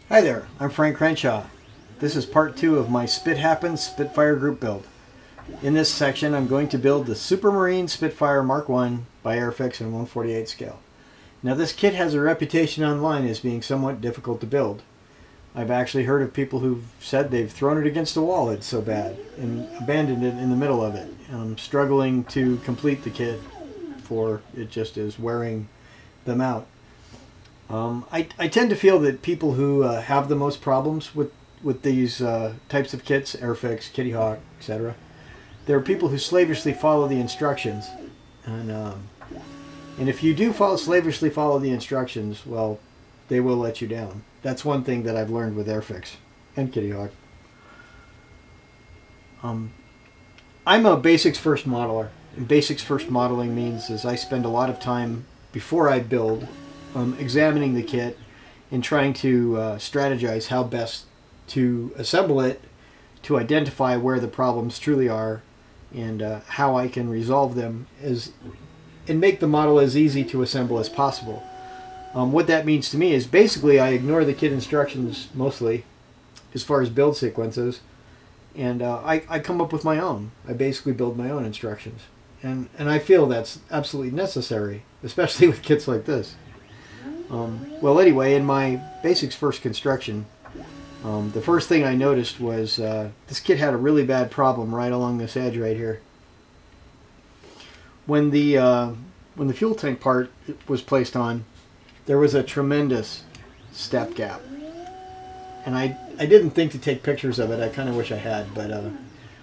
Hi there, I'm Frank Crenshaw. This is part 2 of my Spitfire group build. In this section I'm going to build the Supermarine Spitfire Mark 1 by Airfix in 1/48 scale. Now this kit has a reputation online as being somewhat difficult to build. I've actually heard of people who've said they've thrown it against a wall, it's so bad, and abandoned it in the middle of it. I'm struggling to complete the kit, for it just is wearing them out. I tend to feel that people who have the most problems with these types of kits, Airfix, Kitty Hawk, etc., there are people who slavishly follow the instructions, and if you do slavishly follow the instructions, well, they will let you down. That's one thing that I've learned with Airfix and Kitty Hawk. I'm a basics first modeler, and basics first modeling means is I spend a lot of time before I build examining the kit and trying to strategize how best to assemble it, to identify where the problems truly are, and how I can resolve them and make the model as easy to assemble as possible. What that means to me is basically I ignore the kit instructions mostly as far as build sequences, and I come up with my own. I basically build my own instructions, and I feel that's absolutely necessary, especially with kits like this. Well, anyway, in my basics first construction, the first thing I noticed was this kit had a really bad problem right along this edge right here. When the fuel tank part was placed on, there was a tremendous step gap, and I didn't think to take pictures of it. I kind of wish I had, but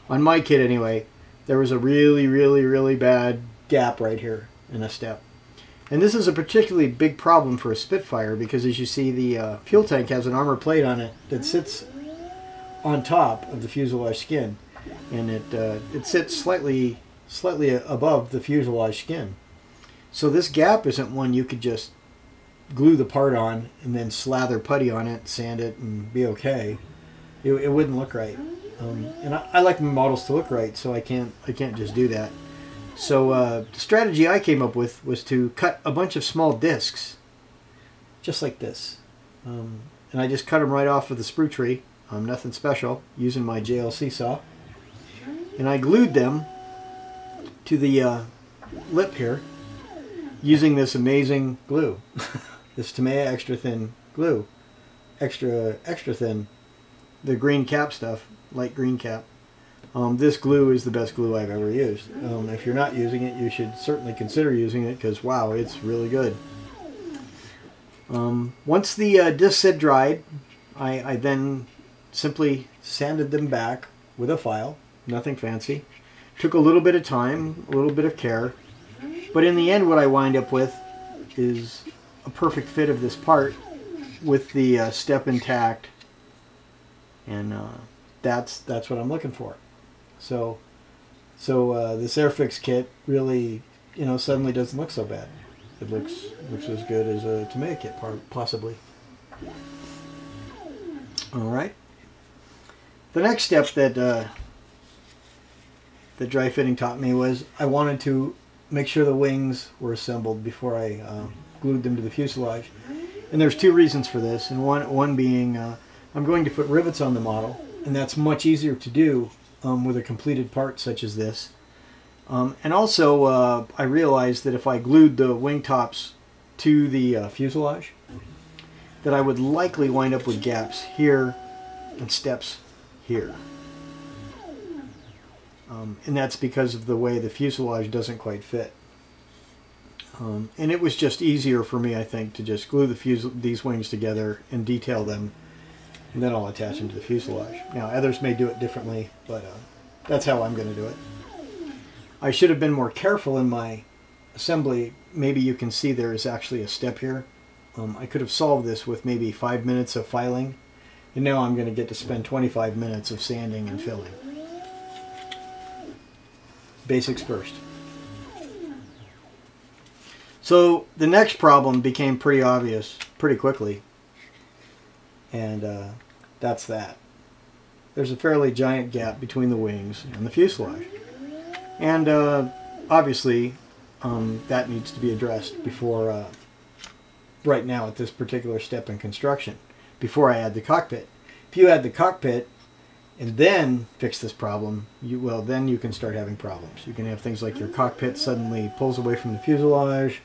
on my kit anyway, there was a really bad gap right here in a step. And this is a particularly big problem for a Spitfire because, as you see, the fuel tank has an armor plate on it that sits on top of the fuselage skin, and it sits slightly above the fuselage skin. So this gap isn't one you could just glue the part on and then slather putty on it, sand it, and be okay. It wouldn't look right. And I like my models to look right, so I can't just do that. So the strategy I came up with was to cut a bunch of small discs, just like this. And I just cut them right off of the sprue tree, nothing special, using my JLC saw. And I glued them to the lip here, using this amazing glue, this Tamiya extra thin glue, extra thin, the green cap stuff, light green cap. This glue is the best glue I've ever used. If you're not using it, you should certainly consider using it because, wow, it's really good. Once the discs had dried, I then simply sanded them back with a file, nothing fancy. Took a little bit of time, a little bit of care, but in the end what I wind up with is a perfect fit of this part with the step intact, and that's what I'm looking for. So this Airfix kit really, suddenly doesn't look so bad. It looks as good as a Tamiya kit, possibly. All right. The next step that dry fitting taught me was I wanted to make sure the wings were assembled before I glued them to the fuselage. And there's two reasons for this, and one being I'm going to put rivets on the model, and that's much easier to do with a completed part such as this. And also I realized that if I glued the wing tops to the fuselage, that I would likely wind up with gaps here and steps here. And that's because of the way the fuselage doesn't quite fit. And it was just easier for me, I think, to just glue these wings together and detail them, and then I'll attach them to the fuselage. Now, others may do it differently, but that's how I'm going to do it. I should have been more careful in my assembly. Maybe you can see there is actually a step here. I could have solved this with maybe 5 minutes of filing, and now I'm going to get to spend 25 minutes of sanding and filling. Basics first. So the next problem became pretty obvious pretty quickly, and that's that. There's a fairly giant gap between the wings and the fuselage, and obviously that needs to be addressed before right now at this particular step in construction, before I add the cockpit. If you add the cockpit and then fix this problem, then you can start having problems. You can have things like your cockpit suddenly pulls away from the fuselage,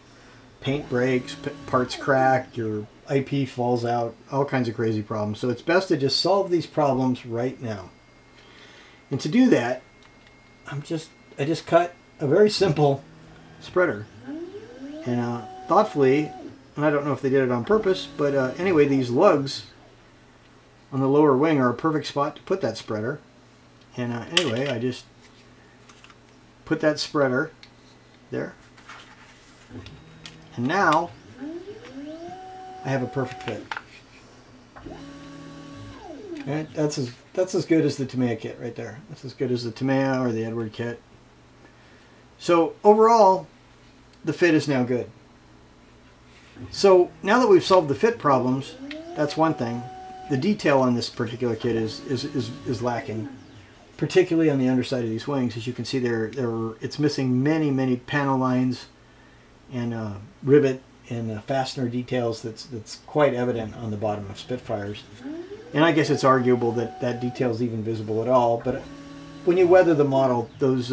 paint breaks, parts crack, your IP falls out, all kinds of crazy problems. So it's best to just solve these problems right now. And to do that, I just cut a very simple spreader. And thoughtfully, and I don't know if they did it on purpose, but anyway, these lugs on the lower wing are a perfect spot to put that spreader. And anyway, I just put that spreader there. And now I have a perfect fit. And that's as good as the Tamiya kit right there. That's as good as the Tamiya or the Edward kit. So overall, the fit is now good. So now that we've solved the fit problems, that's one thing. The detail on this particular kit is lacking, particularly on the underside of these wings. As you can see, it's missing many panel lines and rivet and fastener details that's quite evident on the bottom of Spitfires. And I guess it's arguable that that detail is even visible at all. But when you weather the model, those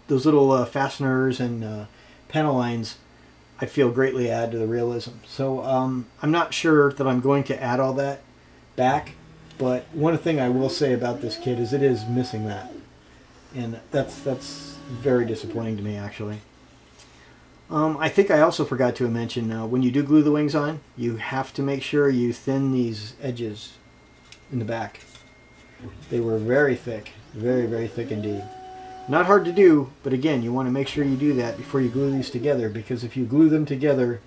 little fasteners and panel lines, I feel greatly add to the realism. So I'm not sure that I'm going to add all that back, but one thing I will say about this kit is it is missing that, and that's very disappointing to me, actually. I think I also forgot to mention, when you do glue the wings on, you have to make sure you thin these edges in the back. They were very thick, very thick indeed. Not hard to do, but again, you want to make sure you do that before you glue these together, because if you glue them together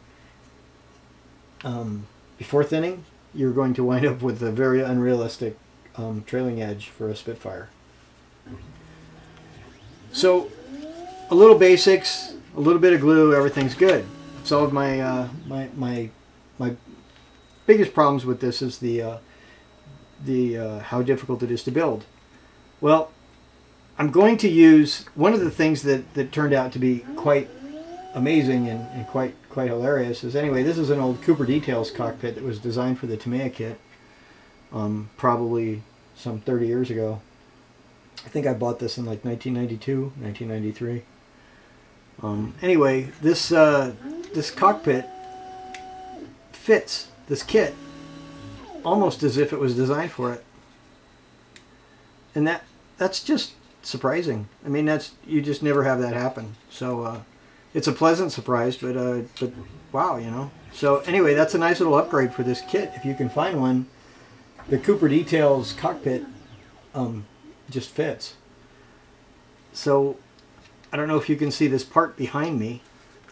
before thinning, you're going to wind up with a very unrealistic trailing edge for a Spitfire. So, a little basics, a little bit of glue, everything's good. I've solved my my biggest problems with this is the how difficult it is to build. Well, I'm going to use one of the things that turned out to be quite amazing and quite hilarious is, anyway, this is an old Cooper Details cockpit that was designed for the Tamiya kit probably some 30 years ago. I think I bought this in like 1992, 1993. Anyway, this cockpit fits this kit almost as if it was designed for it, and that's just surprising. I mean, you just never have that happen. So it's a pleasant surprise, but wow, you know. So anyway, that's a nice little upgrade for this kit if you can find one. The Cooper Details cockpit just fits. So I don't know if you can see this part behind me,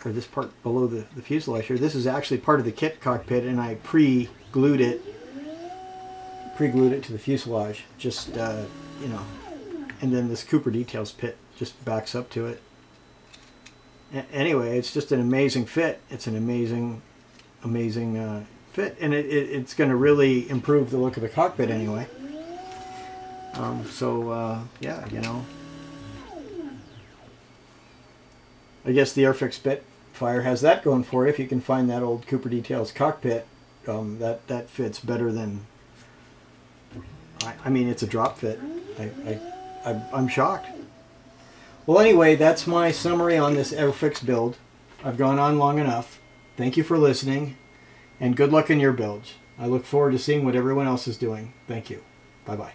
or this part below the fuselage here. This is actually part of the kit cockpit, and I pre-glued it to the fuselage, just you know, and then this Cooper Details pit just backs up to it. Anyway, it's just an amazing fit. It's an amazing fit, and it's going to really improve the look of the cockpit anyway. Yeah, you know, I guess the Airfix Spitfire has that going for it. If you can find that old Cooper Details cockpit, that fits better than. I mean, it's a drop fit. I'm shocked. Well, anyway, that's my summary on this Airfix build. I've gone on long enough. Thank you for listening, and good luck in your builds. I look forward to seeing what everyone else is doing. Thank you. Bye-bye.